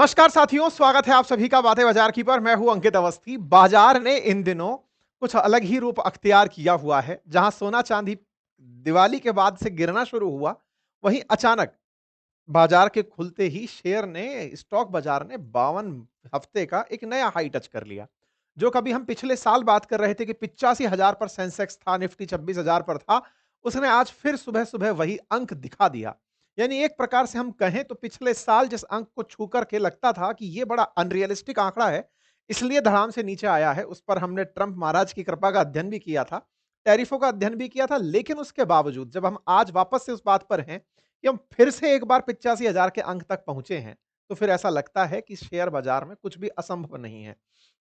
नमस्कार साथियों, स्वागत है आप सभी का बातें बाजार की पर। मैं हूं अंकित अवस्थी। बाजार ने इन दिनों कुछ अलग ही रूप अख्तियार किया हुआ है। जहां सोना चांदी दिवाली के बाद से गिरना शुरू हुआ, वहीं अचानक बाजार के खुलते ही शेयर ने स्टॉक बाजार ने 52 हफ्ते का एक नया हाई टच कर लिया। जो कभी हम पिछले साल बात कर रहे थे कि 85,000 पर सेंसेक्स था, निफ्टी 26,000 पर था, उसने आज फिर सुबह सुबह वही अंक दिखा दिया। यानी एक प्रकार से हम कहें तो पिछले साल जिस अंक को छू करके लगता था कि ये बड़ा अनरियलिस्टिक आंकड़ा है, इसलिए धड़ाम से नीचे आया है। उस पर हमने ट्रंप महाराज की कृपा का अध्ययन भी किया था, टैरिफों का अध्ययन भी किया था, लेकिन उसके बावजूद जब हम आज वापस से उस बात पर हैं कि हम फिर से एक बार 85,000 के अंक तक पहुंचे हैं, तो फिर ऐसा लगता है कि शेयर बाजार में कुछ भी असंभव नहीं है।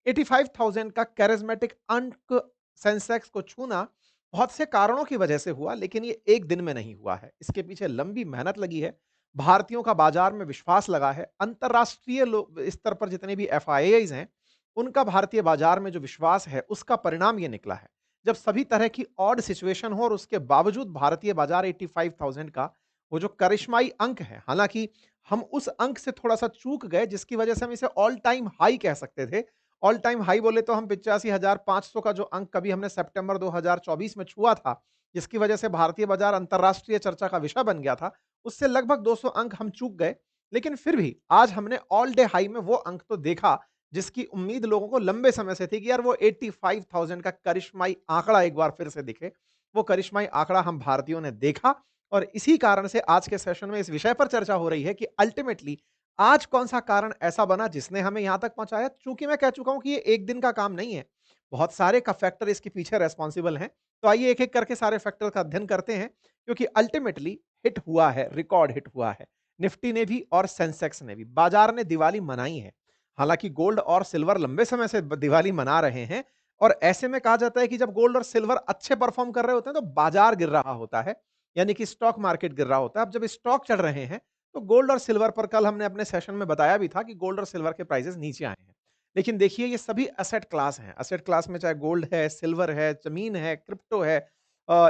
85,000 का कैरिज्मेटिक अंक सेंसेक्स को छूना बहुत से कारणों की वजह से हुआ, लेकिन ये एक दिन में नहीं हुआ है। इसके पीछे लंबी मेहनत लगी है, भारतीयों का बाजार में विश्वास लगा है, अंतर्राष्ट्रीय स्तर पर जितने भी एफआईआईज हैं, उनका भारतीय बाजार में जो विश्वास है, उसका परिणाम ये निकला है। जब सभी तरह की ऑड सिचुएशन हो और उसके बावजूद भारतीय बाजार 85,000 का वो जो करिश्माई अंक है, हालांकि हम उस अंक से थोड़ा सा चूक गए, जिसकी वजह से हम इसे ऑल टाइम हाई कह सकते थे। ऑल टाइम हाई बोले तो हम 85,500 का जो अंक कभी हमने सितंबर 2024 में छुआ था, जिसकी वजह से भारतीय बाजार अंतर्राष्ट्रीय चर्चा का विषय बन गया था, उससे लगभग 200 अंक हम चूक गए। लेकिन फिर भी आज हमने ऑल डे हाई में वो अंक तो देखा, जिसकी उम्मीद लोगों को लंबे समय से थी कि यार वो 85,000 का करिश्माई आंकड़ा एक बार फिर से दिखे। वो करिश्माई आंकड़ा हम भारतीयों ने देखा और इसी कारण से आज के सेशन में इस विषय पर चर्चा हो रही है कि अल्टीमेटली आज कौन-सा कारण ऐसा बना जिसने हमें यहां तक पहुंचाया। चूंकि मैं कह चुका हूं कि ये एक दिन का काम नहीं है, बहुत सारे का फैक्टर इसके पीछे रेस्पॉन्सिबल हैं। तो आइए एक-एक करके सारे फैक्टर का अध्ययन करते हैं, क्योंकि अल्टीमेटली हिट हुआ है, रिकॉर्ड हिट हुआ है। निफ्टी ने भी और सेंसेक्स ने भी। बाजार ने दिवाली मनाई है। हालांकि गोल्ड और सिल्वर लंबे समय से दिवाली मना रहे हैं, और ऐसे में कहा जाता है कि जब गोल्ड और सिल्वर अच्छे परफॉर्म कर रहे होते हैं तो बाजार गिर रहा होता है, यानी कि स्टॉक मार्केट गिर रहा होता है। अब जब स्टॉक चढ़ रहे हैं, तो गोल्ड और सिल्वर पर कल हमने अपने सेशन में बताया भी था कि गोल्ड और सिल्वर के प्राइसेस नीचे आए हैं। लेकिन देखिए, ये सभी एसेट क्लास हैं। एसेट क्लास में चाहे गोल्ड है, सिल्वर है, जमीन है, क्रिप्टो है,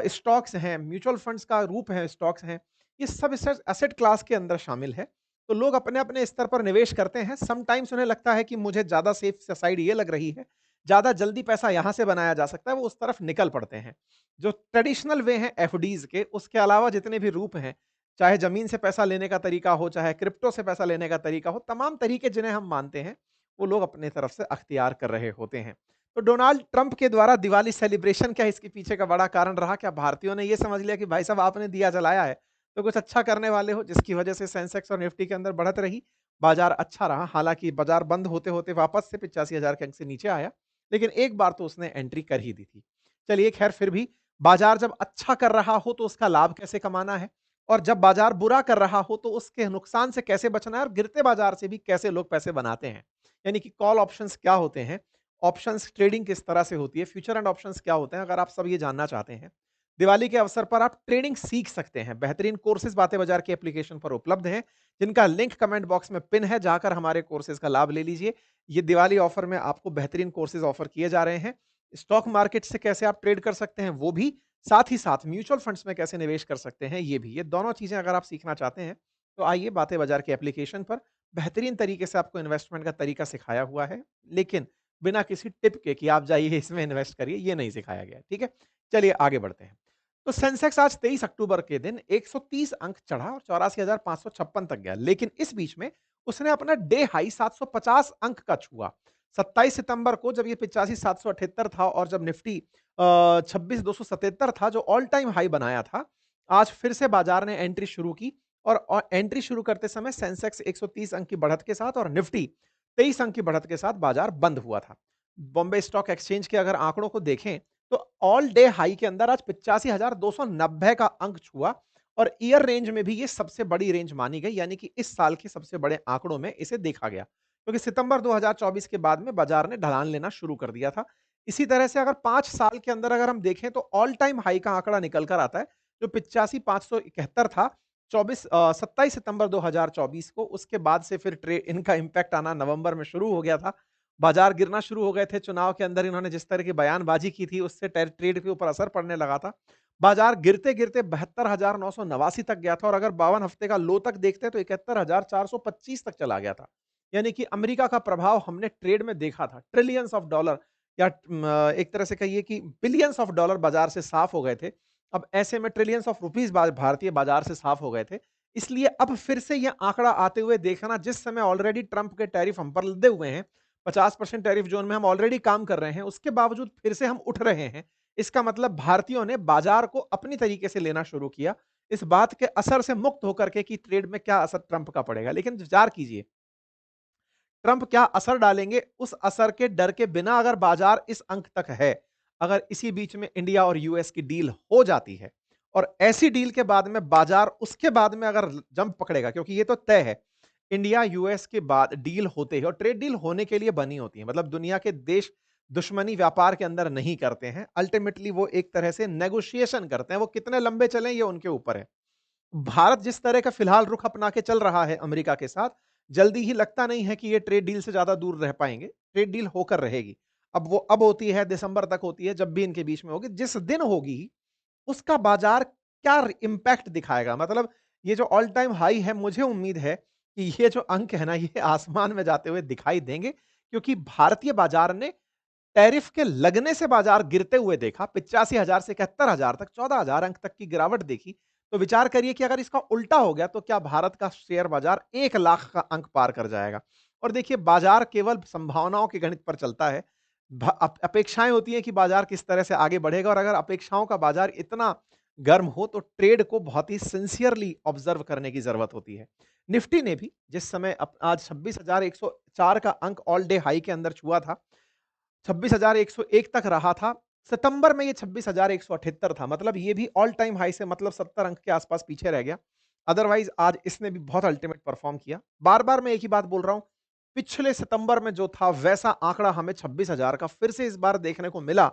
स्टॉक्स हैं, म्यूचुअल फंड्स का रूप है, स्टॉक्स हैं। ये सब एसेट एसेट क्लास के अंदर शामिल है। तो लोग अपने-अपने स्तर पर निवेश करते हैं। समटाइम्स उन्हें लगता है कि मुझे ज़्यादा सेफ साइड ये लग रही है, ज़्यादा जल्दी पैसा यहाँ से बनाया जा सकता है, वो उस तरफ निकल पड़ते हैं। जो ट्रेडिशनल वे हैं एफडीज़ के, उसके अलावा जितने भी रूप हैं, चाहे ज़मीन से पैसा लेने का तरीका हो, चाहे क्रिप्टो से पैसा लेने का तरीका हो, तमाम तरीके जिन्हें हम मानते हैं, वो लोग अपने तरफ से अख्तियार कर रहे होते हैं। तो डोनाल्ड ट्रंप के द्वारा दिवाली सेलिब्रेशन क्या इसके पीछे का बड़ा कारण रहा? क्या भारतीयों ने ये समझ लिया कि भाई साहब आपने दिया जलाया है, तो कुछ अच्छा करने वाले हो, जिसकी वजह से सेंसेक्स और निफ्टी के अंदर बढ़त रही, बाजार अच्छा रहा। हालाँकि बाजार बंद होते-होते वापस से 85,000 के अंक से नीचे आया, लेकिन एक बार तो उसने एंट्री कर ही दी थी। चलिए खैर, फिर भी बाजार जब अच्छा कर रहा हो तो उसका लाभ कैसे कमाना है, और जब बाजार बुरा कर रहा हो तो उसके नुकसान से कैसे बचना है, और गिरते बाजार से भी कैसे लोग पैसे बनाते हैं। यानी कि कॉल ऑप्शंस क्या होते हैं, ऑप्शंस ट्रेडिंग किस तरह से होती है, फ्यूचर एंड ऑप्शंस क्या होते हैं, अगर आप सब ये जानना चाहते हैं, दिवाली के अवसर पर आप ट्रेडिंग सीख सकते हैं। बेहतरीन कोर्सेज बातें बाजार की एप्लीकेशन पर उपलब्ध हैं, जिनका लिंक कमेंट बॉक्स में पिन है, जाकर हमारे कोर्सेज का लाभ ले लीजिए। ये दिवाली ऑफर में आपको बेहतरीन कोर्सेज ऑफर किए जा रहे हैं। स्टॉक मार्केट से कैसे आप ट्रेड कर सकते हैं वो भी, साथ ही साथ म्यूचुअल फंड्स में कैसे निवेश कर सकते हैं ये भी। ये दोनों चीजें अगर आप सीखना चाहते हैं, तो आइए बातें बाजार की एप्लीकेशन पर। बेहतरीन तरीके से आपको इन्वेस्टमेंट का तरीका सिखाया हुआ है, लेकिन बिना किसी टिप के कि आप जाइए इसमें इन्वेस्ट करिए, ये नहीं सिखाया गया है, ठीक है? चलिए आगे बढ़ते हैं। तो सेंसेक्स आज 23 अक्टूबर के दिन 130 अंक चढ़ा और 84,556 तक गया। लेकिन इस बीच में उसने अपना डे हाई 750 अंक का छुआ। 27 सितंबर को जब ये 85,778 था, और जब निफ्टी 26,277 था, जो ऑल टाइम हाई बनाया था, आज फिर से बाजार ने एंट्री शुरू की। और एंट्री शुरू करते समय सेंसेक्स 130 अंक की बढ़त के साथ और निफ्टी 23 अंक की बढ़त के साथ बाजार बंद हुआ था। बॉम्बे स्टॉक एक्सचेंज के अगर आंकड़ों को देखें, तो ऑल डे हाई के अंदर आज 85,290 का अंक छुआ, और ईयर रेंज में भी ये सबसे बड़ी रेंज मानी गई, यानी कि इस साल के सबसे बड़े आंकड़ों में इसे देखा गया, क्योंकि सितंबर 2024 के बाद में बाजार ने ढलान लेना शुरू कर दिया था। इसी तरह से अगर 5 साल के अंदर अगर हम देखें, तो ऑल टाइम हाई का आंकड़ा निकल कर आता है, जो 85,571 था। 27 सितंबर 2024 को, उसके बाद से फिर इनका इंपैक्ट आना नवंबर में शुरू हो गया था। बाजार गिरना शुरू हो गए थे। चुनाव के अंदर इन्होंने जिस तरह की बयानबाजी की थी, उससे ट्रेड के ऊपर असर पड़ने लगा था। बाजार गिरते-गिरते 72,989 तक गया था, और अगर 52 हफ्ते का लो तक देखते हैं तो 71,425 तक चला गया था। यानी कि अमेरिका का प्रभाव हमने ट्रेड में देखा था। ट्रिलियंस ऑफ डॉलर या एक तरह से कहिए कि बिलियंस ऑफ डॉलर बाजार से साफ हो गए थे। अब ऐसे में ट्रिलियंस ऑफ रुपीज़ भारतीय बाजार से साफ हो गए थे। इसलिए अब फिर से ये आंकड़ा आते हुए देखना, जिस समय ऑलरेडी ट्रंप के टैरिफ हम पर लदे हुए हैं, 50% टैरिफ ज़ोन में हम ऑलरेडी काम कर रहे हैं, उसके बावजूद फिर से हम उठ रहे हैं। इसका मतलब भारतीयों ने बाजार को अपनी तरीके से लेना शुरू किया, इस बात के असर से मुक्त होकर के कि ट्रेड में क्या असर ट्रंप का पड़ेगा। लेकिन विचार कीजिए, ट्रंप क्या असर डालेंगे, उस असर के डर के बिना अगर बाजार इस अंक तक है, अगर इसी बीच में इंडिया और यूएस की डील हो जाती है और ऐसी डील के बाद में बाजार उसके बाद में अगर जंप पकड़ेगा, क्योंकि ये तो तय है, इंडिया यूएस के बाद डील होते ही, और ट्रेड डील होने के लिए बनी होती है, मतलब दुनिया के देश दुश्मनी व्यापार के अंदर नहीं करते हैं, अल्टीमेटली वो एक तरह से नेगोशिएशन करते हैं, वो कितने लंबे चलें ये उनके ऊपर है। भारत जिस तरह का फिलहाल रुख अपना के चल रहा है अमेरिका के साथ, जल्दी ही लगता नहीं है कि ये ट्रेड डील से ज़्यादा दूर रह पाएँगे। ट्रेड डील होकर रहेगी। अब वो अब होती है, दिसंबर तक होती है, जब भी इनके बीच में होगी। जिस दिन होगी, उसका बाज़ार क्या इम्पैक्ट दिखाएगा? मतलब ये जो ऑल टाइम हाई है, मुझे उम्मीद है कि ये जो अंक है ना, ये आसमान में जाते हुए दिखाई देंगे, क्योंकि भारतीय बाज़ार ने टैरिफ के लगने से बाजार गिरते हुए देखा, 85,000 से 71,000 तक, 14,000 अंक तक की गिरावट देखी। तो विचार करिए कि अगर इसका उल्टा हो गया तो क्या भारत का शेयर बाजार 1 लाख का अंक पार कर जाएगा। और देखिए, बाजार केवल संभावनाओं के गणित पर चलता है। अपेक्षाएं होती हैं कि बाजार किस तरह से आगे बढ़ेगा, और अगर अपेक्षाओं का बाजार इतना गर्म हो तो ट्रेड को बहुत ही सिंसियरली ऑब्जर्व करने की जरूरत होती है। निफ्टी ने भी जिस समय आज 26,104 का अंक ऑल डे हाई के अंदर छुआ था, 26,101 तक रहा था। सितंबर में ये 26,178 था। मतलब ये भी ऑल टाइम हाई से मतलब 70 अंक के आसपास पीछे रह गया। अदरवाइज़ आज इसने भी बहुत अल्टीमेट परफ़ॉर्म किया। बार-बार मैं एक ही बात बोल रहा हूँ, पिछले सितंबर में जो था वैसा आंकड़ा हमें 26,000 का फिर से इस बार देखने को मिला।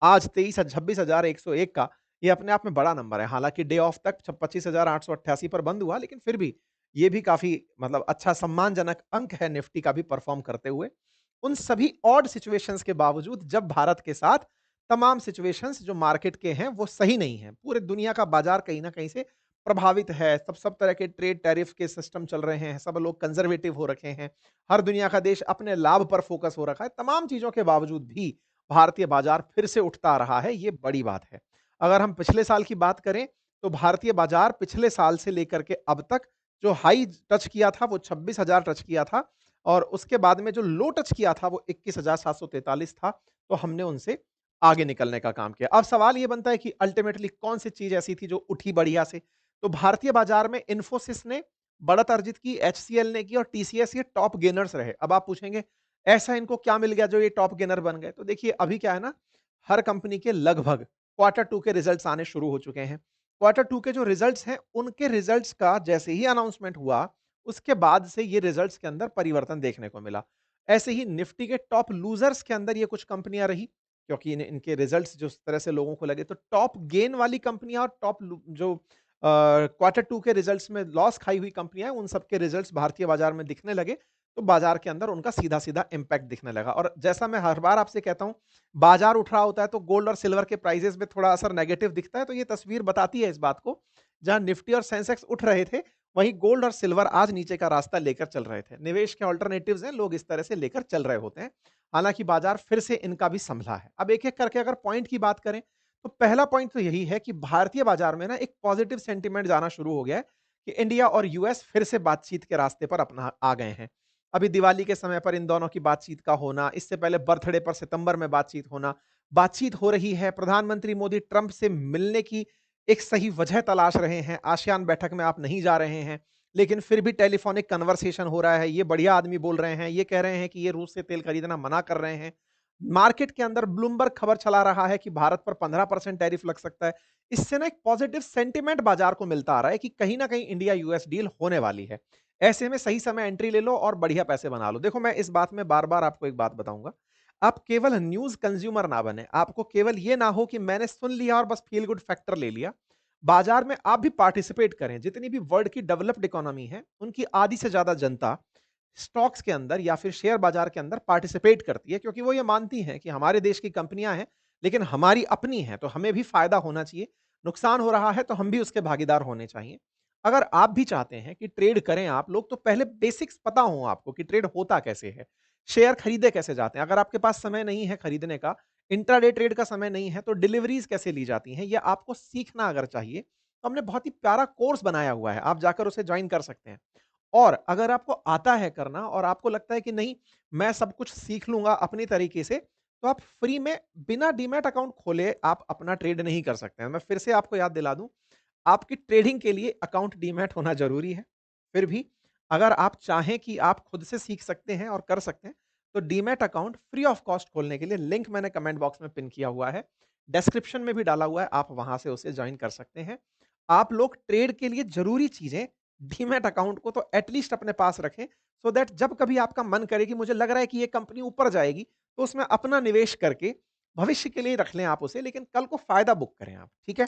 आज 26,101 का, ये अपने आप में बड़ा नंबर है। हालाँकि डे ऑफ तक 25,888 पर बंद हुआ, लेकिन फिर भी ये भी काफ़ी मतलब अच्छा सम्मानजनक अंक है निफ्टी का भी परफ़ॉर्म करते हुए। उन सभी ऑड सिचुएशंस के बावजूद जब भारत के साथ तमाम सिचुएशंस जो मार्केट के हैं वो सही नहीं है। पूरे दुनिया का बाजार कहीं न कहीं से प्रभावित है। सब सब तरह के ट्रेड टैरिफ के सिस्टम चल रहे हैं। सब लोग कंज़र्वेटिव हो रखे हैं। हर दुनिया का देश अपने लाभ पर फ़ोकस हो रखा है। तमाम चीज़ों के बावजूद भी भारतीय बाजार फिर से उठता आ रहा है, ये बड़ी बात है। अगर हम पिछले साल की बात करें, तो भारतीय बाजार पिछले साल से लेकर के अब तक जो हाई टच किया था वो 26,000 टच किया था, और उसके बाद में जो लो टच किया था वो 21,743 था। तो हमने उनसे आगे निकलने का काम किया। अब सवाल ये बनता है कि अल्टीमेटली कौन-सी चीज़ ऐसी थी जो उठी बढ़िया से? तो भारतीय बाजार में इन्फोसिस ने बढ़त अर्जित की, एचसीएल ने की, और टीसीएस ये टॉप गेनर्स रहे। अब आप पूछेंगे, ऐसा इनको क्या मिल गया जो ये टॉप गेनर बन गए? तो देखिए, अभी क्या है ना, हर कंपनी के लगभग क्वार्टर 2 के रिजल्ट्स आने शुरू हो चुके हैं। क्वार्टर 2 के जो रिजल्ट्स हैं, उनके रिजल्ट्स का जैसे ही अनाउंसमेंट हुआ, उसके बाद से ये रिजल्ट्स के अंदर परिवर्तन देखने को मिला। ऐसे ही निफ्टी के टॉप लूज़र्स के अंदर ये कुछ कंपनियाँ रही, क्योंकि इनके रिजल्ट्स जिस तरह से लोगों को लगे, तो टॉप गेन वाली कंपनियाँ और टॉप लू जो क्वार्टर 2 के रिजल्ट्स में लॉस खाई हुई कंपनियाँ हैं, उन सब के रिजल्ट्स भारतीय बाजार में दिखने लगे, तो बाजार के अंदर उनका सीधा-सीधा इम्पैक्ट दिखने लगा। और जैसा मैं हर बार आपसे कहता हूँ, बाजार उठ रहा होता है तो गोल्ड और सिल्वर के प्राइसेज़ में थोड़ा असर नेगेटिव दिखता है, तो ये तस्वीर बताती है इस बात को। जहाँ निफ्टी और सेंसेक्स उठ रहे थे, वहीं गोल्ड और सिल्वर आज नीचे का रास्ता लेकर चल रहे थे। निवेश के अल्टरनेटिव्स हैं, लोग इस तरह से लेकर चल रहे होते हैं। हालाँकि बाजार फिर से इनका भी संभला है। अब एक-एक करके अगर पॉइंट की बात करें, तो पहला पॉइंट तो यही है कि भारतीय बाजार में ना एक पॉजिटिव सेंटीमेंट जाना शुरू हो गया है कि इंडिया और यूएस फिर से बातचीत के रास्ते पर अपना आ गए हैं। अभी दिवाली के समय पर इन दोनों की बातचीत का होना, इससे पहले बर्थडे पर सितंबर में बातचीत होना, बातचीत हो रही है। प्रधानमंत्री मोदी ट्रंप से मिलने की एक सही वजह तलाश रहे हैं। आसियान बैठक में आप नहीं जा रहे हैं, लेकिन फिर भी टेलीफोनिक कन्वर्सेशन हो रहा है। ये बढ़िया आदमी बोल रहे हैं, ये कह रहे हैं कि ये रूस से तेल खरीदना मना कर रहे हैं। मार्केट के अंदर ब्लूमबर्ग खबर चला रहा है कि भारत पर 15% टैरिफ लग सकता है। इससे ना एक पॉजिटिव सेंटीमेंट बाजार को मिलता आ रहा है कि कहीं न कहीं इंडिया यूएस डील होने वाली है। ऐसे में सही समय एंट्री ले लो और बढ़िया पैसे बना लो। देखो, मैं इस बात में बार-बार आपको एक बात बताऊँगा, आप केवल न्यूज़ कंज्यूमर ना बनें। आपको केवल ये ना हो कि मैंने सुन लिया और बस फ़ील गुड फैक्टर ले लिया। बाजार में आप भी पार्टिसिपेट करें। जितनी भी वर्ल्ड की डेवलप्ड इकोनॉमी है, उनकी आधी से ज़्यादा जनता स्टॉक्स के अंदर या फिर शेयर बाजार के अंदर पार्टिसिपेट करती है, क्योंकि वो ये मानती हैं कि हमारे देश की कंपनियां हैं, लेकिन हमारी अपनी हैं, तो हमें भी फायदा होना चाहिए। नुकसान हो रहा है तो हम भी उसके भागीदार होने चाहिए। अगर आप भी चाहते हैं कि ट्रेड करें आप लोग, तो पहले बेसिक्स पता हो आपको कि ट्रेड होता कैसे है, शेयर खरीदे कैसे जाते हैं। अगर आपके पास समय नहीं है खरीदने का, इंट्राडे ट्रेड का समय नहीं है, तो डिलीवरीज कैसे ली जाती हैं, ये आपको सीखना अगर चाहिए, तो हमने बहुत ही प्यारा कोर्स बनाया हुआ है, आप जाकर उसे ज्वाइन कर सकते हैं। और अगर आपको आता है करना और आपको लगता है कि नहीं, मैं सब कुछ सीख लूँगा अपनी तरीके से, तो आप फ्री में बिना डीमैट अकाउंट खोले आप अपना ट्रेड नहीं कर सकते हैं। मैं फिर से आपको याद दिला दूँ, आपकी ट्रेडिंग के लिए अकाउंट डीमैट होना ज़रूरी है। फिर भी अगर आप चाहें कि आप खुद से सीख सकते हैं और कर सकते हैं, तो demat account free of cost खोलने के लिए लिंक मैंने कमेंट बॉक्स में पिन किया हुआ है। डिस्क्रिप्शन में भी डाला हुआ है, आप वहाँ से उसे जॉइन कर सकते हैं। आप लोग ट्रेड के लिए ज़रूरी चीज़ें डीमैट अकाउंट को तो एटलीस्ट अपने पास रखें, सो दैट जब कभी आपका मन करे कि मुझे लग रहा है कि ये कंपनी ऊपर जाएगी, तो उसमें अपना निवेश करके भविष्य के लिए रख लें आप उसे, लेकिन कल को फ़ायदा बुक करें आप, ठीक है?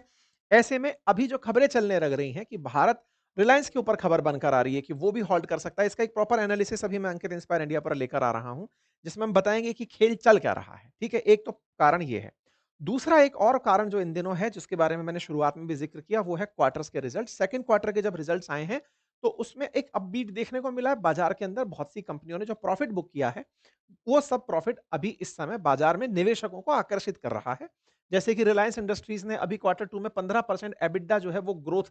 ऐसे में अभी जो खबरें चलने लग रही हैं कि भारत रिलायंस के ऊपर खबर बनकर आ रही है कि वो भी हॉल्ट कर सकता है। इसका एक प्रॉपर एनालिसिस अभी मैं अंकित इंस्पायर इंडिया पर लेकर आ रहा हूं, जिसमें हम बताएंगे कि खेल चल क्या रहा है। ठीक है, एक तो कारण ये है। दूसरा एक और कारण जो इन दिनों है, जिसके बारे में मैंने शुरुआत में भी जिक्र किया, वो है क्वार्टर्स के रिजल्ट। सेकंड क्वार्टर के जब रिजल्ट्स आए हैं, तो उसमें एक अपबीट देखने को मिला है बाजार के अंदर। बहुत सी कंपनियों ने जो प्रॉफिट बुक किया है, वो सब प्रॉफिट अभी इस समय बाजार में निवेशकों को आकर्षित कर रहा है। जैसे कि रिलायंस इंडस्ट्रीज ने अभी क्वार्टर 2 में 15% एबिटा जो है वो ग्रोथ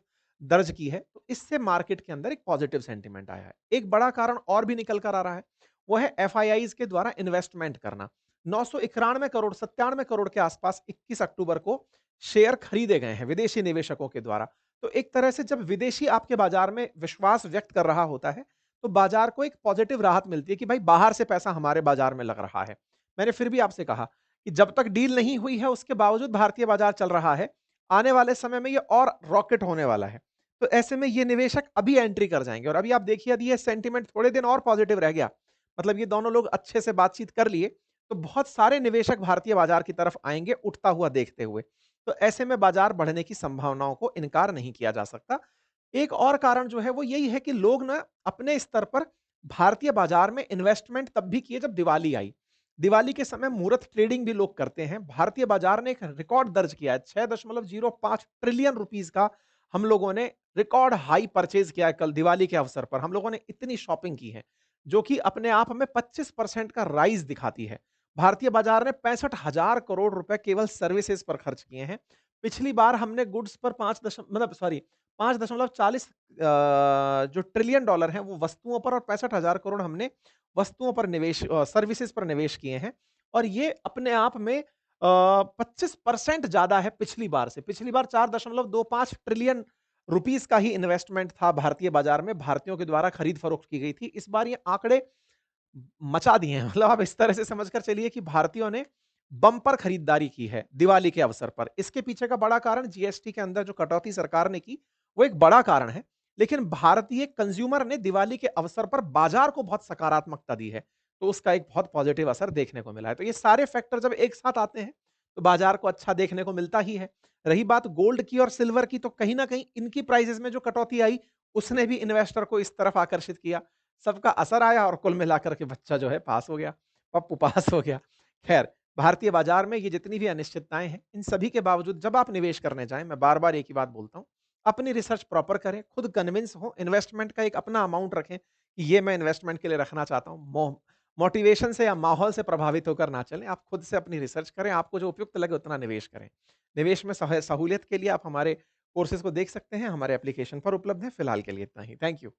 दर्ज की है, तो इससे मार्केट के अंदर एक पॉजिटिव सेंटीमेंट आया है। एक बड़ा कारण और भी निकल कर आ रहा है, वो है एफआईआईज के द्वारा इन्वेस्टमेंट करना। 991 करोड़ 97 करोड़ के आसपास 21 अक्टूबर को शेयर खरीदे गए हैं विदेशी निवेशकों के द्वारा। तो एक तरह से जब विदेशी आपके बाजार में विश्वास व्यक्त कर रहा होता है, तो बाजार को एक पॉजिटिव राहत मिलती है कि भाई बाहर से पैसा हमारे बाजार में लग रहा है। मैंने फिर भी आपसे कहा कि जब तक डील नहीं हुई है, उसके बावजूद भारतीय बाजार चल रहा है। आने वाले समय में ये और रॉकेट होने वाला है। तो ऐसे में ये निवेशक अभी एंट्री कर जाएँगे और अभी आप देखिए, यदि ये सेंटीमेंट थोड़े दिन और पॉजिटिव रह गया, मतलब ये दोनों लोग अच्छे से बातचीत कर लिए, तो बहुत सारे निवेशक भारतीय बाजार की तरफ आएँगे उठता हुआ देखते हुए। तो ऐसे में बाजार बढ़ने की संभावनाओं को इनकार नहीं किया जा सकता। एक और कारण जो है वो यही है कि लोग ना अपने स्तर पर भारतीय बाजार में इन्वेस्टमेंट तब भी किए जब दिवाली आई। दिवाली के समय मुहूर्त ट्रेडिंग भी लोग करते हैं। भारतीय बाजार ने एक रिकॉर्ड दर्ज किया है, 6.05 ट्रिलियन रुपीस का हम लोगों ने रिकॉर्ड हाई परचेज किया है कल दिवाली के अवसर पर। हम लोगों ने इतनी शॉपिंग की है, जो कि अपने आप में 25% का राइज दिखाती है। भारतीय बाजार ने 65,000 करोड़ रुपए केवल सर्विसेज पर खर्च किए हैं। पिछली बार हमने गुड्स पर 5 दशम मतलब सॉरी 5.40 जो ट्रिलियन डॉलर हैं, वो वस्तुओं पर, और 65,000 करोड़ हमने वस्तुओं पर निवेश सर्विसेज पर निवेश किए हैं। और ये अपने आप में 25% ज़्यादा है पिछली बार से। पिछली बार 4.25 ट्रिलियन रुपीस का ही इन्वेस्टमेंट था भारतीय बाजार में, भारतीयों के द्वारा खरीद-फरोख्त की गई थी। इस बार ये आंकड़े मचा दिए हैं। मतलब आप इस तरह से समझकर चलिए कि भारतीयों ने बम्पर खरीदारी की है दिवाली के अवसर पर। इसके पीछे का बड़ा कारण जीएसटी के अंदर जो कटौती सरकार ने की, वो एक बड़ा कारण है। लेकिन भारतीय कंज्यूमर ने दिवाली के अवसर पर बाजार को बहुत सकारात्मकता दी है, तो उसका एक बहुत पॉजिटिव असर देखने को मिला है। तो ये सारे फैक्टर जब एक साथ आते हैं, तो बाजार को अच्छा देखने को मिलता ही है। रही बात गोल्ड की और सिल्वर की, तो कहीं न कहीं इनकी प्राइसेज़ में जो कटौती आई, उसने भी इन्वेस्टर को इस तरफ आकर्षित किया। सबका असर आया और कुल मिलाकर के बच्चा जो है पास हो गया, पप्पू पास हो गया। खैर, भारतीय बाजार में ये जितनी भी अनिश्चितताएँ हैं, इन सभी के बावजूद जब आप निवेश करने जाएँ, मैं बार-बार एक ही बात बोलता हूँ, अपनी रिसर्च प्रॉपर करें, खुद कन्विंस हों, इन्वेस्टमेंट का एक अपना अमाउंट रखें कि ये मैं इन्वेस्टमेंट के लिए रखना चाहता हूँ। मोटिवेशन से या माहौल से प्रभावित होकर ना चलें, आप खुद से अपनी रिसर्च करें, आपको जो उपयुक्त लगे उतना निवेश करें। निवेश में सहूलियत के लिए आप हमारे कोर्सेज़ को देख सकते हैं, हमारे एप्लीकेशन पर उपलब्ध है। फिलहाल के लिए इतना ही। Thank you.